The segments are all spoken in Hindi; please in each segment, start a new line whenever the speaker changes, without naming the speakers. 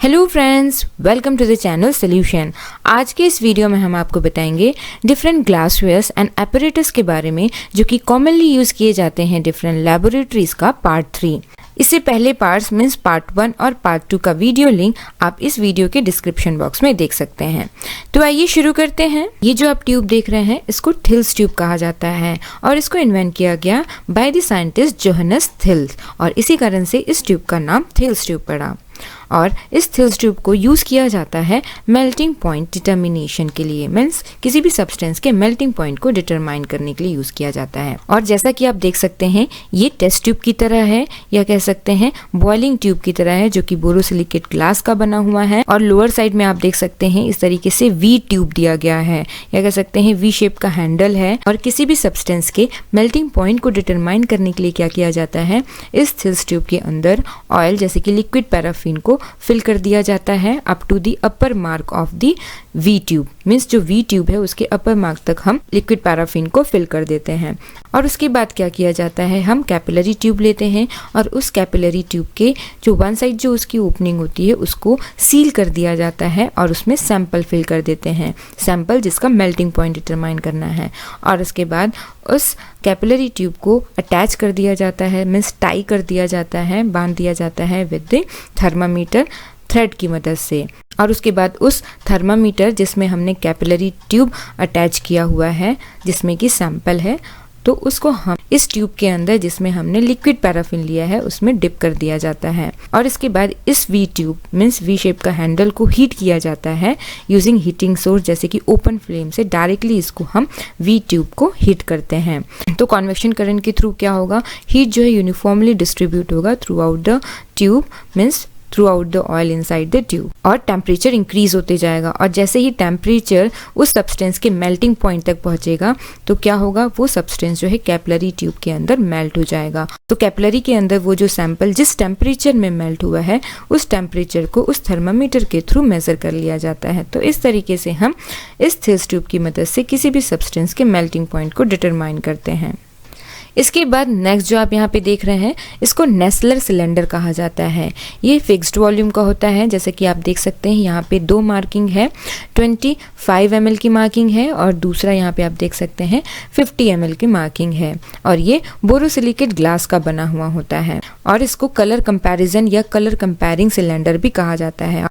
Hello friends, welcome to the channel solution. आज के इस वीडियो में हम आपको बताएंगे डिफरेंट ग्लासवेयर्स एंड एपरेटस के बारे में जो कि कॉमनली यूज़ किए जाते हैं डिफरेंट लैबोरेटरीज का पार्ट 3। इससे पहले पार्ट्स मीन्स पार्ट 1 और पार्ट 2 का वीडियो लिंक आप इस वीडियो के डिस्क्रिप्शन बॉक्स में देख सकते हैं। तो आइए शुरू करते हैं। ये जो आप ट्यूब देख रहे हैं इसको थिल्स ट्यूब कहा जाता है और इसको इन्वेंट किया गया by the scientist Johannes Thales और इसी कारण से इस ट्यूब का नाम थिल्स ट्यूब पड़ा। और इस थिल्स ट्यूब को यूज़ किया जाता है मेल्टिंग पॉइंट डिटर्मिनेशन के लिए, मीन्स किसी भी सब्सटेंस के मेल्टिंग पॉइंट को डिटरमाइन करने के लिए यूज़ किया जाता है। और जैसा कि आप देख सकते हैं ये टेस्ट ट्यूब की तरह है या कह सकते हैं बॉइलिंग ट्यूब की तरह है जो कि बोरोसिलिकेट ग्लास का बना हुआ है। और लोअर साइड में आप देख सकते हैं इस तरीके से वी ट्यूब दिया गया है या कह सकते हैं वी शेप का हैंडल है। और किसी भी सब्सटेंस के मेल्टिंग पॉइंट को डिटरमाइन करने के लिए क्या किया जाता है, इस थिल्स ट्यूब के अंदर ऑयल जैसे कि लिक्विड पैराफिन को फिल कर दिया जाता है up to the upper mark of the V tube, means जो वी ट्यूब है उसके अपर मार्क तक हम लिक्विड पैराफिन को फिल कर देते हैं। और उसके बाद क्या किया जाता है, हम कैपिलरी ट्यूब लेते हैं और उस कैपिलरी ट्यूब के जो वन साइड जो उसकी ओपनिंग होती है उसको सील कर दिया जाता है और उसमें सैंपल फिल कर देते हैं, सैंपल जिसका मेल्टिंग पॉइंट डिटरमाइन करना है। और उसके बाद उस कैपिलरी ट्यूब को अटैच कर दिया जाता है, मीन्स टाई कर दिया जाता है, बांध दिया जाता है विद द थर्मामीटर थ्रेड की मदद से। और उसके बाद उस थर्मामीटर जिसमें हमने कैपिलरी ट्यूब अटैच किया हुआ है जिसमें कि सैंपल है, तो उसको हम इस ट्यूब के अंदर जिसमें हमने लिक्विड पैराफिन लिया है उसमें डिप कर दिया जाता है। और इसके बाद इस V tube means V shape का हैंडल को हीट किया जाता है यूजिंग हीटिंग सोर्स जैसे कि ओपन फ्लेम से डायरेक्टली इसको हम वी ट्यूब को हीट करते हैं। तो कन्वेक्शन करंट के थ्रू क्या होगा, हीट जो है यूनिफॉर्मली डिस्ट्रीब्यूट होगा through out the tube means through out the oil inside the tube. और टेम्परेचर इंक्रीज होते जाएगा और जैसे ही टेम्परेचर उस सब्सटेंस के मेल्टिंग पॉइंट तक पहुंचेगा तो क्या होगा, वो सब्सटेंस जो है कैपिलरी ट्यूब के अंदर मेल्ट हो जाएगा। तो कैपिलरी के अंदर वो जो सैंपल जिस टेम्परेचर में मेल्ट हुआ है उस टेम्परेचर को उस थर्मामीटर के थ्रू मेजर कर लिया जाता है। तो इस तरीके से हम इस थिल्स ट्यूब की मदद से किसी भी सब्सटेंस के मेल्टिंग पॉइंट को डिटरमाइन करते हैं। इसके बाद नेक्स्ट जो आप यहाँ पे देख रहे हैं इसको नेस्लर सिलेंडर कहा जाता है। ये फिक्स्ड वॉल्यूम का होता है, जैसे कि आप देख सकते हैं यहाँ पे दो मार्किंग है, 25 ml की मार्किंग है और दूसरा यहाँ पे आप देख सकते हैं 50 ml की मार्किंग है। और ये बोरोसिलिकेट ग्लास का बना हुआ होता है और इसको कलर कंपैरिजन या कलर कंपेयरिंग सिलेंडर भी कहा जाता है।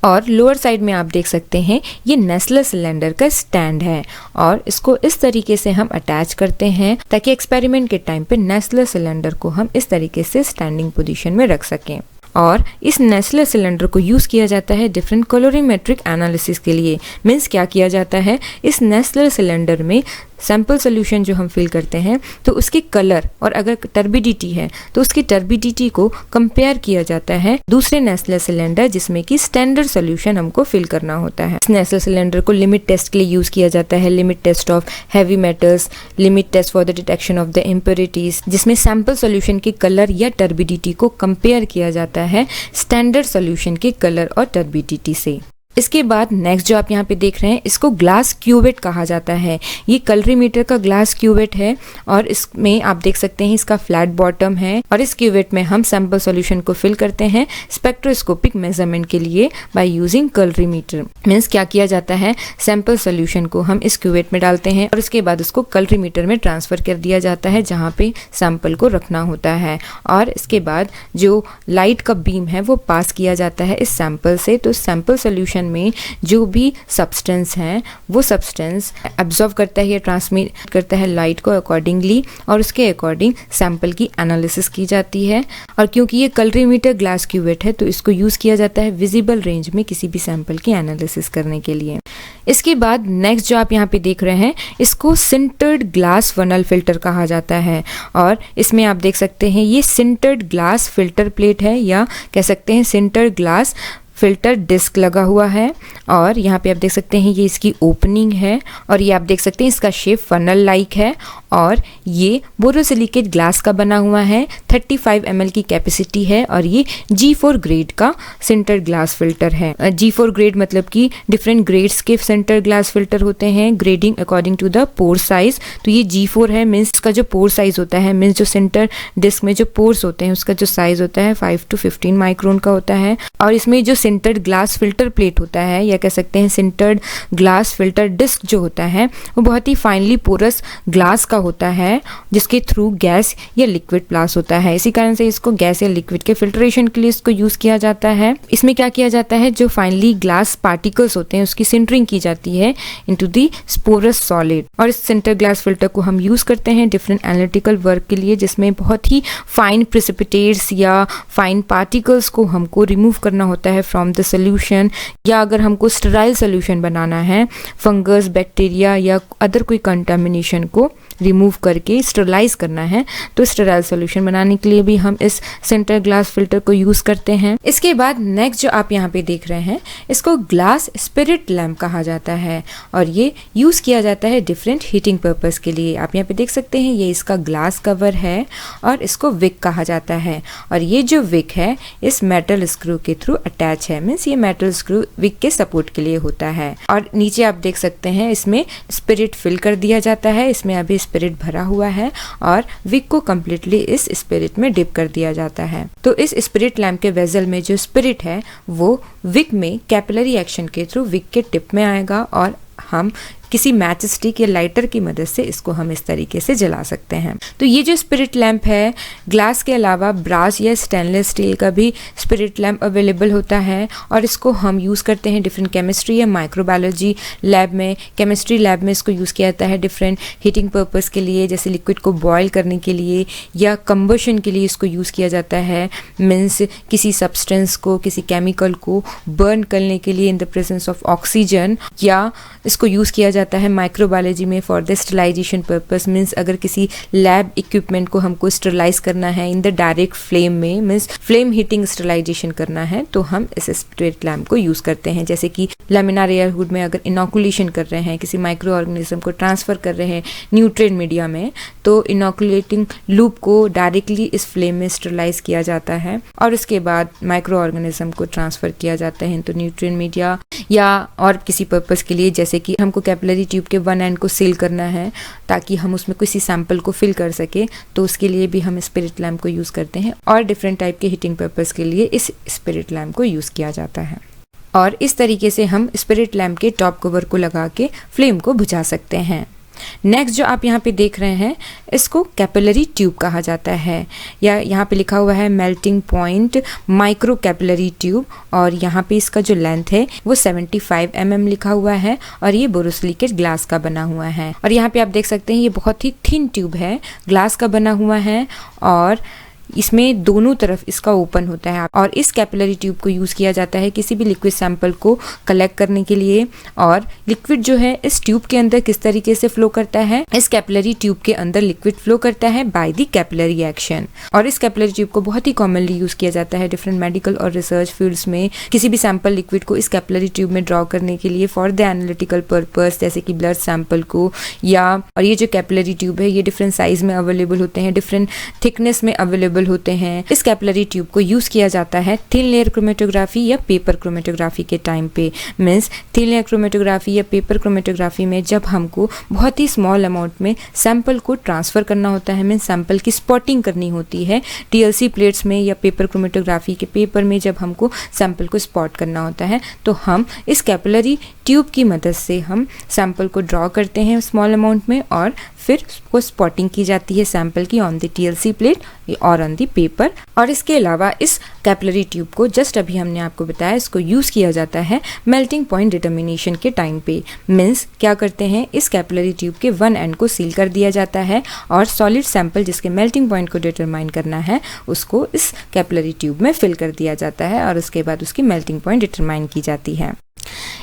और लोअर साइड में आप देख सकते हैं ये नेस्लर सिलेंडर का स्टैंड है और इसको इस तरीके से हम अटैच करते हैं ताकि एक्सपेरिमेंट के टाइम पे नेस्लर सिलेंडर को हम इस तरीके से स्टैंडिंग पोजीशन में रख सकें। और इस नेस्लर सिलेंडर को यूज़ किया जाता है डिफरेंट कलोरीमेट्रिक एनालिसिस के लिए। मीन्स क्या किया जाता है, इस नेस्लर सिलेंडर में सैंपल सोल्यूशन जो हम फिल करते हैं तो उसके कलर और अगर टर्बिडिटी है तो उसकी टर्बिडिटी को कंपेयर किया जाता है दूसरे नेस्लर सिलेंडर जिसमें कि स्टैंडर्ड सोल्यूशन हमको फिल करना होता है। इस नेस्लर सिलेंडर को लिमिट टेस्ट के लिए यूज़ किया जाता है, limit test of heavy metals, limit test for the detection of the impurities, जिसमें सैंपल सोल्यूशन के कलर या टर्बिडिटी को कंपेयर किया जाता है स्टैंडर्ड सोल्यूशन के कलर और टर्बिडिटी से। इसके बाद नेक्स्ट जो आप यहाँ पे देख रहे हैं इसको ग्लास क्यूवेट कहा जाता है। ये कलरीमीटर का ग्लास क्यूवेट है और इसमें आप देख सकते हैं इसका फ्लैट बॉटम है और इस क्यूवेट में हम सैंपल सॉल्यूशन को फिल करते हैं स्पेक्ट्रोस्कोपिक मेजरमेंट के लिए बाय यूजिंग कलरीमीटर। मीन्स क्या किया जाता है, सैंपल सॉल्यूशन को हम इस क्यूवेट में डालते हैं और उसके बाद उसको कलरीमीटर में ट्रांसफर कर दिया जाता है जहाँ पे सैंपल को रखना होता है। और इसके बाद जो लाइट का बीम है वो पास किया जाता है इस सैंपल से, तो सैंपल सॉल्यूशन में जो भी सब्सटेंस है वो सब्सटेंस एब्जॉर्व करता है या ट्रांसमिट करता है लाइट को अकॉर्डिंगली और उसके अकॉर्डिंग सैंपल की एनालिसिस की जाती है। और क्योंकि ये कलरीमीटर ग्लास क्यूवेट है तो इसको यूज किया जाता है विजिबल रेंज में किसी भी सैंपल की एनालिसिस करने के लिए। इसके बाद नेक्स्ट जो आप यहाँ पे देख रहे हैं इसको सिंटर्ड ग्लास फनल फिल्टर कहा जाता है और इसमें आप देख सकते हैं ये सिंटर्ड ग्लास फिल्टर प्लेट है या कह सकते हैं सिंटर्ड ग्लास फिल्टर डिस्क लगा हुआ है। और यहाँ पे आप देख सकते हैं ये इसकी ओपनिंग है और ये आप देख सकते हैं इसका शेप फनल लाइक है और ये बोरोसिलिकेट ग्लास का बना हुआ है, 35 ml की कैपेसिटी है और ये G4 ग्रेड का सेंटर ग्लास फिल्टर है। G4 ग्रेड मतलब कि डिफरेंट ग्रेड्स के सेंटर ग्लास फिल्टर होते हैं grading according to the pore size. तो ये G4 है, मीन्स इसका जो पोर साइज होता है, मीन्स जो सेंटर डिस्क में जो पोर्स होते हैं उसका जो साइज होता है 5 to 15 माइक्रोन का होता है। और इसमें जो सिंटर्ड ग्लास फिल्टर प्लेट होता है, या कह सकते हैं सिंटर्ड ग्लास फिल्टर डिस्क जो होता है वो बहुत ही फाइनली पोरस ग्लास का होता है, जिसके थ्रू गैस या लिक्विड पास होता है। इसी कारण से इसको गैस या लिक्विड के फिल्ट्रेशन के लिए इसको यूज किया जाता है। इसमें क्या किया जाता है, जो फाइनली ग्लास पार्टिकल्स होते हैं उसकी सिंटरिंग की जाती है इनटू दी स्पोरस सॉलिड। और इस सिंटर ग्लास फिल्टर को हम यूज करते हैं डिफरेंट एनालिटिकल वर्क के लिए, जिसमें बहुत ही फाइन प्रेसिपिटेट्स या फाइन पार्टिकल्स को हमको रिमूव करना होता है फ्रॉम द सोल्यूशन, या अगर हमको स्टेराइल सोल्यूशन बनाना है फंगस, बैक्टीरिया या अदर कोई कंटामिनेशन को रिमूव करके स्टेरलाइज करना है, तो स्टेराइल सोल्यूशन बनाने के लिए भी हम इस सिंटर ग्लास फिल्टर को यूज करते हैं। इसके बाद नेक्स्ट जो आप यहाँ पे देख रहे हैं इसको ग्लास स्पिरिट लैम्प कहा जाता है, और ये यूज किया जाता है डिफरेंट हीटिंग पर्पस के लिए। आप यहाँ पे देख सकते हैं ये इसका ग्लास कवर है और इसको विक कहा जाता है, और ये जो विक है इस मेटल स्क्रू के थ्रू अटैच है, मीन्स ये मेटल स्क्रू विक के सपोर्ट के लिए होता है। और नीचे आप देख सकते हैं इसमें स्पिरिट फिल कर दिया जाता है, इसमें अभी स्पिरिट भरा हुआ है और विक को कंप्लीटली इस स्पिरिट में डिप कर दिया जाता है। तो इस स्पिरिट लैम्प के वेजल में जो स्पिरिट है वो विक में कैपिलरी एक्शन के थ्रू विक के टिप में आएगा, और हम किसी मैच स्टिक या लाइटर की मदद से इसको हम इस तरीके से जला सकते हैं। तो ये जो स्पिरिट लैम्प है, ग्लास के अलावा ब्रास या स्टेनलेस स्टील का भी स्पिरिट लैम्प अवेलेबल होता है, और इसको हम यूज़ करते हैं डिफरेंट केमिस्ट्री या माइक्रोबायोलॉजी लैब में। केमिस्ट्री लैब में इसको यूज़ किया जाता है डिफरेंट हीटिंग पर्पस के लिए, जैसे लिक्विड को बॉयल करने के लिए या कंबशन के लिए इसको यूज़ किया जाता है, मीन्स किसी सब्सटेंस को, किसी केमिकल को बर्न करने के लिए in the presence of oxygen, या इसको यूज़ किया जाता है माइक्रोबायोलॉजी में for the sterilisation purpose, means अगर किसी लैब इक्विपमेंट को हमको स्टरलाइज करना है इन द डायरेक्ट फ्लेम में, मीन्स फ्लेम हीटिंग स्टरलाइजेशन करना है, तो हम इस स्पिरिट लैम्प को यूज करते हैं। जैसे कि लैमिनार एयर हुड में अगर इनोकुलेशन कर रहे हैं, किसी माइक्रो ऑर्गेनिज्म को ट्रांसफर कर रहे हैं न्यूट्रिएंट मीडिया में, तो इनोकुलेटिंग लूप को डायरेक्टली इस फ्लेम में स्टरलाइज किया जाता है और उसके बाद माइक्रो ऑर्गेनिज्म को ट्रांसफर किया जाता है तो न्यूट्रिएंट मीडिया या और किसी पर्पस के लिए, जैसे कि हमको कैपिलरी ट्यूब के वन एंड को सील करना है ताकि हम उसमें किसी सैंपल को फिल कर सके, तो उसके लिए भी हम स्पिरिट लैम्प को यूज़ करते हैं। और डिफरेंट टाइप के हीटिंग पर्पस के लिए इस स्पिरिट लैम्प को यूज़ किया जाता है, और इस तरीके से हम स्पिरिट लैम्प के टॉप कवर को लगा के फ्लेम को बुझा सकते हैं। नेक्स्ट जो आप यहाँ पे देख रहे हैं इसको कैपिलरी ट्यूब कहा जाता है, या यहाँ पे लिखा हुआ है melting point micro capillary tube, और यहाँ पे इसका जो लेंथ है वो 75 mm लिखा हुआ है, और ये बोरोसिलिकेट ग्लास का बना हुआ है। और यहाँ पे आप देख सकते हैं ये बहुत ही थिन ट्यूब है, ग्लास का बना हुआ है, और इसमें दोनों तरफ इसका ओपन होता है, और इस कैपिलरी ट्यूब को यूज़ किया जाता है किसी भी लिक्विड सैंपल को कलेक्ट करने के लिए। और लिक्विड जो है इस ट्यूब के अंदर किस तरीके से फ्लो करता है, इस कैपिलरी ट्यूब के अंदर लिक्विड फ्लो करता है बाय द कैपिलरी एक्शन। और इस कैपिलरी ट्यूब को बहुत ही कॉमनली यूज़ किया जाता है डिफरेंट मेडिकल और रिसर्च फील्ड्स में, किसी भी सैंपल लिक्विड को इस कैपिलरी ट्यूब में ड्रॉ करने के लिए फॉर द एनालिटिकल पर्पस, जैसे कि ब्लड सैंपल को, या और ये जो कैपिलरी ट्यूब है ये डिफरेंट साइज में अवेलेबल होते हैं, डिफरेंट थिकनेस में अवेलेबल होते हैं। इस कैपिलरी ट्यूब को यूज किया जाता है थिन लेयर क्रोमेटोग्राफी या पेपर क्रोमेटोग्राफी के टाइम पे, मीन्स थिन लेयर क्रोमेटोग्राफी या पेपर क्रोमेटोग्राफी में जब हमको बहुत ही स्मॉल अमाउंट में सैंपल को ट्रांसफर करना होता है, मीन्स सैंपल की स्पॉटिंग करनी होती है टीएलसी प्लेट्स में, या पेपर क्रोमेटोग्राफी के पेपर में जब हमको सैंपल को स्पॉट करना होता है, तो हम इस कैपिलरी ट्यूब की मदद से हम सैंपल को ड्रॉ करते हैं स्मॉल अमाउंट में, और फिर उसको स्पॉटिंग की जाती है सैंपल की ऑन द टीएलसी प्लेट और ऑन द पेपर। और इसके अलावा इस कैपिलरी ट्यूब को जस्ट अभी हमने आपको बताया इसको यूज़ किया जाता है मेल्टिंग पॉइंट डिटर्मिनेशन के टाइम पे, मीन्स क्या करते हैं इस कैपिलरी ट्यूब के वन एंड को सील कर दिया जाता है, और सॉलिड सैंपल जिसके मेल्टिंग पॉइंट को डिटरमाइन करना है उसको इस कैपिलरी ट्यूब में फिल कर दिया जाता है, और उसके बाद उसकी मेल्टिंग पॉइंट डिटरमाइन की जाती है।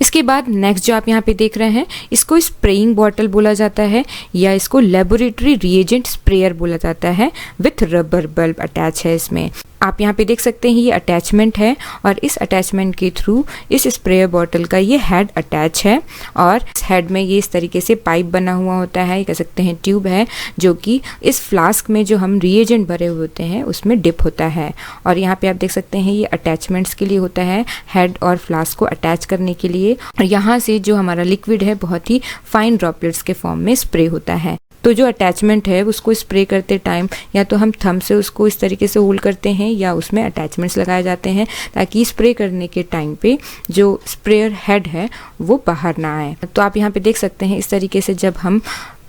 इसके बाद नेक्स्ट जो आप यहाँ पे देख रहे हैं इसको स्प्रेइंग बॉटल बोला जाता है, या इसको लेबोरेटरी रिएजेंट स्प्रेयर बोला जाता है विथ रबर बल्ब अटैच है इसमें। आप यहाँ पे देख सकते हैं ये अटैचमेंट है, और इस अटैचमेंट के थ्रू इस स्प्रेयर बॉटल का ये हेड अटैच है, और इस हेड में ये इस तरीके से पाइप बना हुआ होता है, कह सकते हैं ट्यूब है, जो कि इस फ्लास्क में जो हम रिएजेंट भरे हुए होते हैं उसमें डिप होता है। और यहाँ पे आप देख सकते हैं ये अटैचमेंट्स के लिए होता है, हेड और फ्लास्क को अटैच करने के लिए, और यहाँ से जो हमारा लिक्विड है बहुत ही फाइन ड्रॉपलेट्स के फॉर्म में स्प्रे होता है। तो जो अटैचमेंट है उसको स्प्रे करते टाइम या तो हम थंब से उसको इस तरीके से होल्ड करते हैं या उसमें अटैचमेंट्स लगाए जाते हैं ताकि स्प्रे करने के टाइम पे जो स्प्रेयर हेड है वो बाहर ना आए। तो आप यहाँ पे देख सकते हैं इस तरीके से जब हम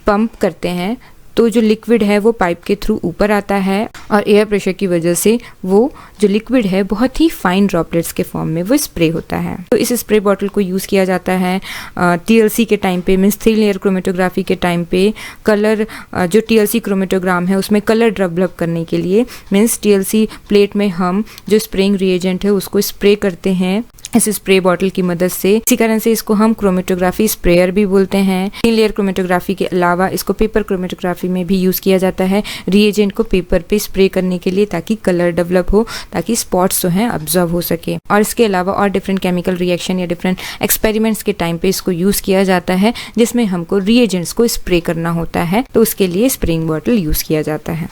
पंप करते हैं तो जो लिक्विड है वो पाइप के थ्रू ऊपर आता है और एयर प्रेशर की वजह से वो जो लिक्विड है बहुत ही फाइन ड्रॉपलेट्स के फॉर्म में वो स्प्रे होता है। तो इस स्प्रे बॉटल को यूज़ किया जाता है टीएलसी के टाइम पे, मीन्स थिन लेयर क्रोमेटोग्राफी के टाइम पे कलर जो टीएलसी क्रोमेटोग्राम है उसमें कलर डेवलप करने के लिए, मीन्स टीएलसी प्लेट में हम जो स्प्रेइंग रिएजेंट है उसको स्प्रे करते हैं इस स्प्रे बॉटल की मदद से। इसी कारण से इसको हम क्रोमेटोग्राफी स्प्रेयर भी बोलते हैं। थिन लेयर क्रोमेटोग्राफी के अलावा इसको पेपर क्रोमेटोग्राफी में भी यूज़ किया जाता है रिएजेंट को पेपर पे स्प्रे करने के लिए ताकि कलर डेवलप हो, ताकि स्पॉट्स जो हैं ऑब्जर्व हो सके। और इसके अलावा और डिफरेंट केमिकल रिएक्शन या डिफरेंट एक्सपेरिमेंट्स के टाइम पे इसको यूज़ किया जाता है जिसमें हमको रिएजेंट्स को स्प्रे करना होता है, तो उसके लिए स्प्रेइंग बॉटल यूज़ किया जाता है।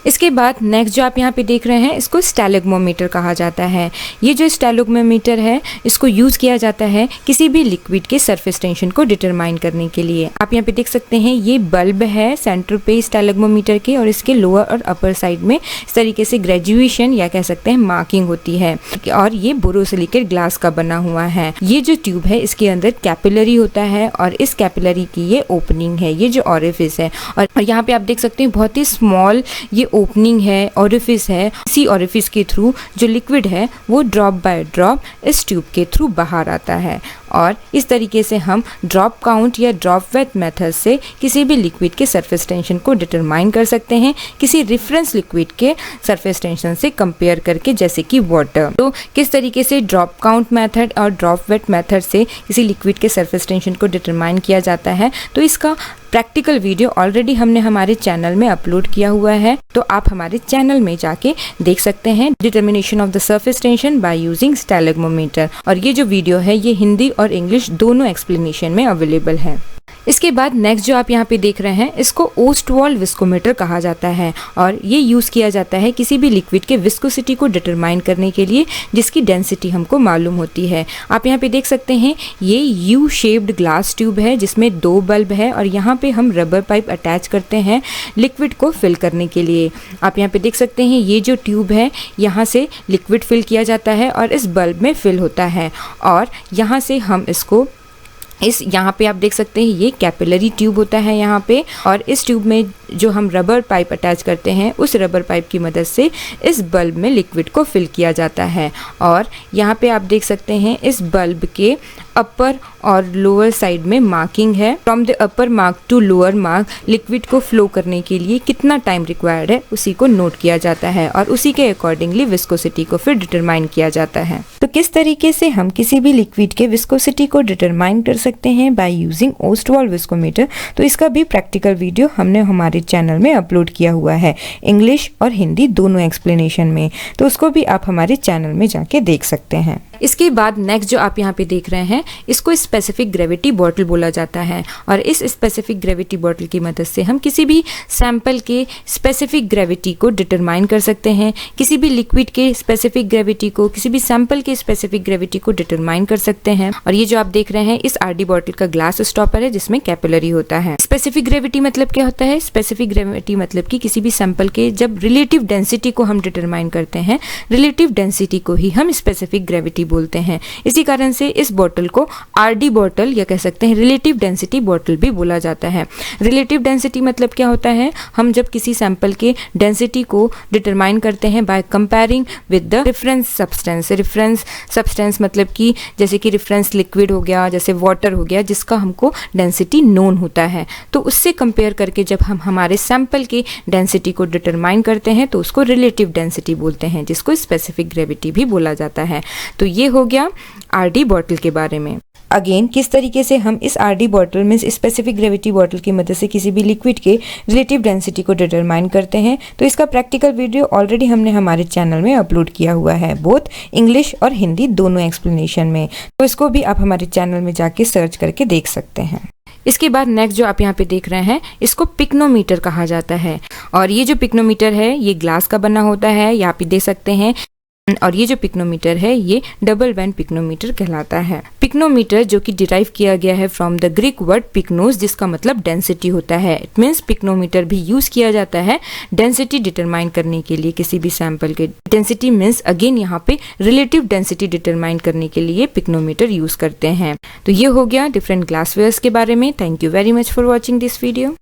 इसके बाद नेक्स्ट जो आप यहाँ पे देख रहे हैं इसको स्टैलेग्मोमीटर कहा जाता है। ये जो स्टैलेग्मोमीटर है इसको यूज़ किया जाता है किसी भी लिक्विड के सरफेस टेंशन को डिटरमाइन करने के लिए। आप यहाँ पे देख सकते हैं ये बल्ब है सेंटर पे स्टैलेग्मोमीटर के और इसके लोअर और अपर साइड में इस तरीके से ग्रेजुएशन या कह सकते हैं मार्किंग होती है और ये बोरोसिलिकेट ग्लास का बना हुआ है। ये जो ट्यूब है इसके अंदर कैपिलरी होता है और इस कैपिलरी की ये ओपनिंग है, ये जो ऑरिफिस है। और यहाँ पे आप देख सकते हैं बहुत ही स्मॉल ये ओपनिंग है, ऑरिफिस है। इसी ऑरिफिस के थ्रू जो लिक्विड है वो ड्रॉप बाय ड्रॉप इस ट्यूब के थ्रू बाहर आता है और इस तरीके से हम ड्रॉप काउंट या ड्रॉप वेट मेथड से किसी भी लिक्विड के सरफेस टेंशन को डिटरमाइन कर सकते हैं किसी रेफरेंस लिक्विड के सरफेस टेंशन से कंपेयर करके, जैसे कि वाटर। तो किस तरीके से ड्रॉप काउंट मेथड और ड्रॉप वेट मेथड से किसी लिक्विड के सरफेस टेंशन को डिटरमाइन किया जाता है, तो इसका प्रैक्टिकल वीडियो ऑलरेडी हमने हमारे चैनल में अपलोड किया हुआ है, तो आप हमारे चैनल में जाके देख सकते हैं determination of the surface tension by using stalagmometer. और ये जो वीडियो है ये हिंदी और इंग्लिश दोनों एक्सप्लेनेशन में अवेलेबल है। इसके बाद नेक्स्ट जो आप यहाँ पे देख रहे हैं इसको ओस्टवाल विस्कोमीटर कहा जाता है और ये यूज़ किया जाता है किसी भी लिक्विड के विस्कोसिटी को डिटरमाइन करने के लिए जिसकी डेंसिटी हमको मालूम होती है। आप यहाँ पे देख सकते हैं ये यू शेप्ड ग्लास ट्यूब है जिसमें 2 बल्ब है और यहाँ पे हम रबर पाइप अटैच करते हैं लिक्विड को फिल करने के लिए। आप यहाँ पे देख सकते हैं ये जो ट्यूब है यहाँ से लिक्विड फिल किया जाता है और इस बल्ब में फिल होता है और यहाँ से हम इसको यहाँ पे आप देख सकते हैं ये कैपिलरी ट्यूब होता है यहाँ पे और इस ट्यूब में जो हम रबर पाइप अटैच करते हैं उस रबर पाइप की मदद से इस बल्ब में लिक्विड को फिल किया जाता है। और यहाँ पे आप देख सकते हैं इस बल्ब के अपर और लोअर साइड में मार्किंग है। From the upper mark to lower mark liquid को फ्लो करने के लिए कितना टाइम रिक्वायर्ड है उसी को नोट किया जाता है और उसी के अकॉर्डिंगली विस्कोसिटी को फिर डिटरमाइन किया जाता है। तो किस तरीके से हम किसी भी लिक्विड के विस्कोसिटी को डिटरमाइन कर सकते हैं बाय यूजिंग ओस्टवाल विस्कोमीटर, तो इसका भी प्रैक्टिकल वीडियो हमने हमारे चैनल में अपलोड किया हुआ है इंग्लिश और हिंदी दोनों एक्सप्लेनेशन में, तो उसको भी आप हमारे चैनल में जाके देख सकते हैं। इसके बाद नेक्स्ट जो आप यहाँ पे देख रहे हैं इसको स्पेसिफिक ग्रेविटी बॉटल बोला जाता है और इस स्पेसिफिक ग्रेविटी बॉटल की मदद से हम किसी भी सैंपल के स्पेसिफिक ग्रेविटी को डिटरमाइन कर सकते हैं, किसी भी लिक्विड के स्पेसिफिक ग्रेविटी को, किसी भी सैंपल के स्पेसिफिक ग्रेविटी को डिटरमाइन कर सकते हैं। और ये जो आप देख रहे हैं इस आरडी बॉटल का ग्लास स्टॉपर है जिसमें कैपिलरी होता है। स्पेसिफिक ग्रेविटी मतलब क्या होता है? स्पेसिफिक ग्रेविटी मतलब कि किसी भी सैंपल के जब रिलेटिव डेंसिटी को हम डिटरमाइन करते हैं, रिलेटिव डेंसिटी को ही हम स्पेसिफिक ग्रेविटी बोलते हैं। इसी कारण से इस बॉटल को आरडी बॉटल या कह सकते हैं रिलेटिव डेंसिटी बॉटल भी बोला जाता है। रिलेटिव डेंसिटी मतलब क्या होता है? हम जब किसी सैंपल के डेंसिटी को डिटरमाइन करते हैं by comparing with the reference substance. Reference substance मतलब कि जैसे कि रेफरेंस लिक्विड हो गया, जैसे वाटर हो गया, जिसका हमको डेंसिटी नोन होता है, तो उससे कंपेयर करके जब हम हमारे सैंपल की डेंसिटी को डिटरमाइन करते हैं तो उसको रिलेटिव डेंसिटी बोलते हैं, जिसको स्पेसिफिक ग्रेविटी भी बोला जाता है। तो ये हो गया आरडी बॉटल के बारे में। अगेन किस तरीके से हम इस आरडी बॉटल में स्पेसिफिक ग्रेविटी बॉटल की मदद से किसी भी लिक्विड के रिलेटिव डेंसिटी को डिटरमाइन करते हैं, तो इसका प्रैक्टिकल वीडियो ऑलरेडी हमने हमारे चैनल में अपलोड किया हुआ है, बोथ इंग्लिश और हिंदी दोनों एक्सप्लेनेशन में, तो इसको भी आप हमारे चैनल में जाके सर्च करके देख सकते हैं। इसके बाद नेक्स्ट जो आप यहाँ पे देख रहे हैं इसको पिक्नोमीटर कहा जाता है और ये जो पिक्नोमीटर है ये ग्लास का बना होता है। यहाँ पे देख सकते हैं और ये जो पिक्नोमीटर है ये डबल बैंड पिक्नोमीटर कहलाता है। पिक्नोमीटर जो कि डिराइव किया गया है फ्रॉम द ग्रीक वर्ड पिक्नोस, जिसका मतलब डेंसिटी होता है। इट मीन्स पिक्नोमीटर भी यूज किया जाता है डेंसिटी डिटरमाइन करने के लिए किसी भी सैंपल के। डेंसिटी मीन्स अगेन यहाँ पे रिलेटिव डेंसिटी डिटरमाइन करने के लिए पिक्नोमीटर यूज करते हैं। तो ये हो गया डिफरेंट ग्लासवेयर्स के बारे में। Thank you very much for watching this video.